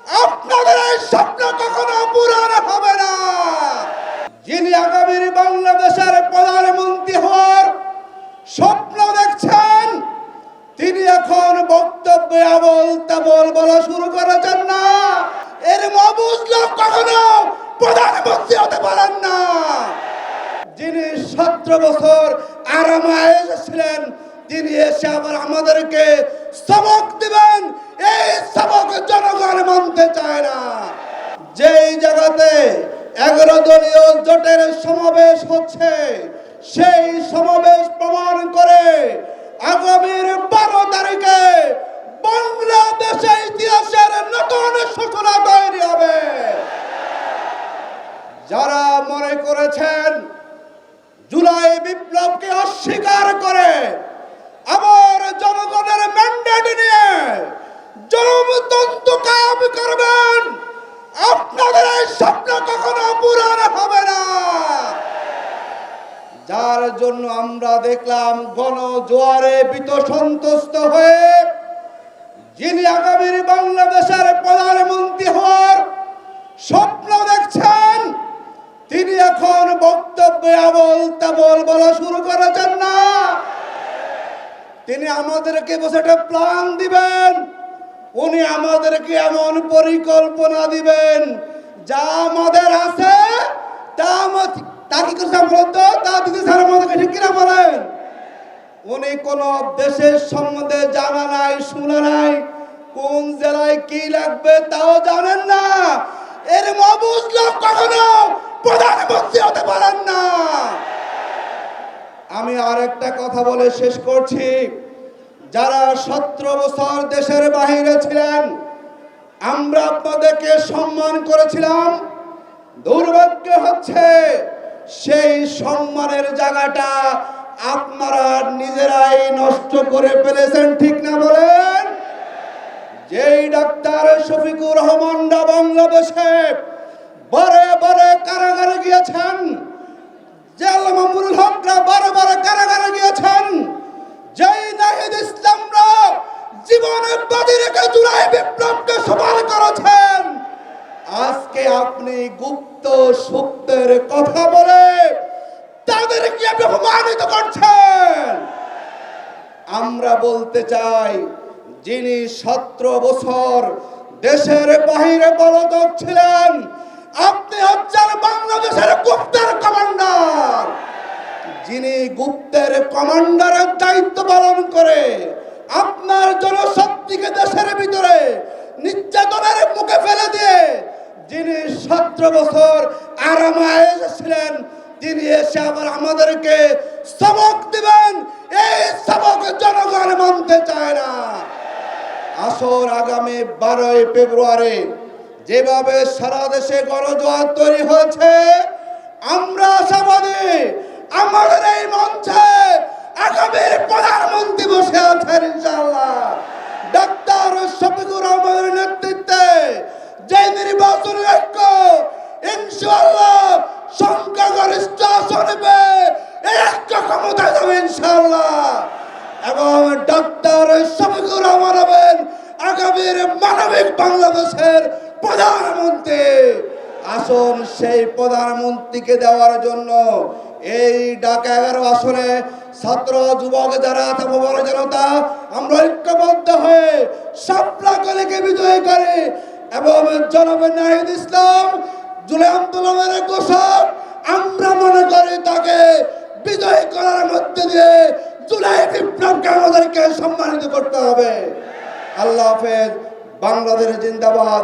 আপনাদের এই স্বপ্ন কখনো পূরণ হবে না। যিনি আগামীর বাংলাদেশের প্রধানমন্ত্রী হওয়ার স্বপ্ন দেখছেন, তিনি এখন বক্তব্যে আবল তাবল বলা শুরু করেছেন না। এর মবুজ লোক কখনো প্রধানমন্ত্রী হতে পারেন না। যিনি 17 বছর আরামায় এসেছিলেন, তিনি এসে আবার আমাদেরকে সবক দিবেন, এই সবক জনগণ মানতে চায় না। যেই জায়গাতে 11 দলীয় জোটের সমাবেশ হচ্ছে, সেই সমাবেশ প্রমাণ করে আগামীর 12 তারিখে বাংলাদেশের ইতিহাসের নতুন সূচনা তৈরি হবে। যারা মনে করেছেন জুলাই বিপ্লবকে অস্বীকার করে আবার জনগণের ম্যান্ডেট নিয়ে জনতন্ত্র কায়েম করবেন, আপনাদের এই স্বপ্ন কখনো পূরণ হবে না। যার জন্য আমরা দেখলাম গণজোয়ারে ভীত সন্তুষ্ট হয়ে যিনি আগামীর বাংলাদেশের প্রধানমন্ত্রী হওয়ার স্বপ্ন দেখছেন, তিনি এখন বক্তব্যে আবল তাবল বলা শুরু করেছেন না। তিনি আমাদেরকে বসে একটা প্ল্যান দিবেন, উনি আমাদেরকে এমন পরিকল্পনা দিবেন যা আমাদের আছে তা কি করছে বলতো, তা দিতে স্যার আমাদেরকে ঠিক কিনা বলেন। উনি কোন দেশের সম্বন্ধে জানা নাই, শোনা নাই, কোন জেলায় কি লাগবে তাও জানেন না। এর মবুজ লোক কখনো প্রধানমন্ত্রী হতে পারেন না। আমি আরেকটা কথা বলে শেষ করছি। যারা 17 বছর দেশের বাহিরে ছিলেন, আমরা আপনাদেরকে সম্মান করেছিলাম। দুর্ভাগ্য হচ্ছে সেই সম্মানের জায়গাটা আপনারা নিজেরাই নষ্ট করে ফেলেছেন, ঠিক না বলেন? যেই ডাক্তার শফিকুর রহমানরা বাংলাদেশে বারে বারে কারাগারে গিয়েছেন, জেল মামুনুল হকরা বারে বারে কারাগারে গিয়েছেন, যেই নাহিদ ইসলামরা জীবনের বাজি রেখে জুলাই বিপ্লবকে সফল করেছেন, আজকে আপনি গুপ্ত সত্যের কথা বলে তাদেরকে অপমানিত করছেন। আমরা বলতে চাই, যিনি 17 বছর দেশের বাহিরে পলাতক ছিলেন, আপনি হচ্ছেন বাংলাদেশের গুপ্তের কমান্ডার। যিনি গুপ্তের কমান্ডারের দায়িত্ব পালন করে আপনার জনশক্তিকে দেশের ভিতরে নির্যাতনের মুখে ফেলে দিয়ে যিনি 17 বছর আরামায় এসেছিলেন, তিনি এসে আবার আমাদেরকে সবক দিবেন, এই সবক জনগণ মানতে চায় না। আসর আগামী 12 ফেব্রুয়ারি যেভাবে সারা দেশে গণজোয়ার তৈরি হয়েছে, আমরা আশাবাদী আমাদের এই মঞ্চে আগামীর প্রধানমন্ত্রী বসে আছেন ইনশাআল্লাহ। ডাক্তার শফিকুর রহমানের নেতৃত্বে যে নির্বাচনের ঐক্য ইনশাআল্লাহ সংখ্যাগরিষ্ঠ আসনে পেয়ে এই ঐক্য ক্ষমতায় যাবে ইনশাআল্লাহ। এবং ডাক্তার শফিকুর রহমান হবেন আগামীর মানবিক বাংলাদেশের প্রধানমন্ত্রী। আসুন সেই প্রধানমন্ত্রীকে দেওয়ার জন্য এই ঢাকা 11 আসনে ছাত্র যুবক যারা আছে, বড় জনতা, আমরা ঐক্যবদ্ধ হয়ে সাপলাকলিকে বিজয়ী করি এবং জনাব নাহিদ ইসলাম জুলাই আন্দোলনের ঘোষক, আমরা মনে করি তাকে বিজয়ী করার মধ্যে দিয়ে জুলাই বিপ্লবকে আমাদেরকে সম্মানিত করতে হবে। আল্লাহ হাফেজ। বাংলাদেশ জিন্দাবাদ।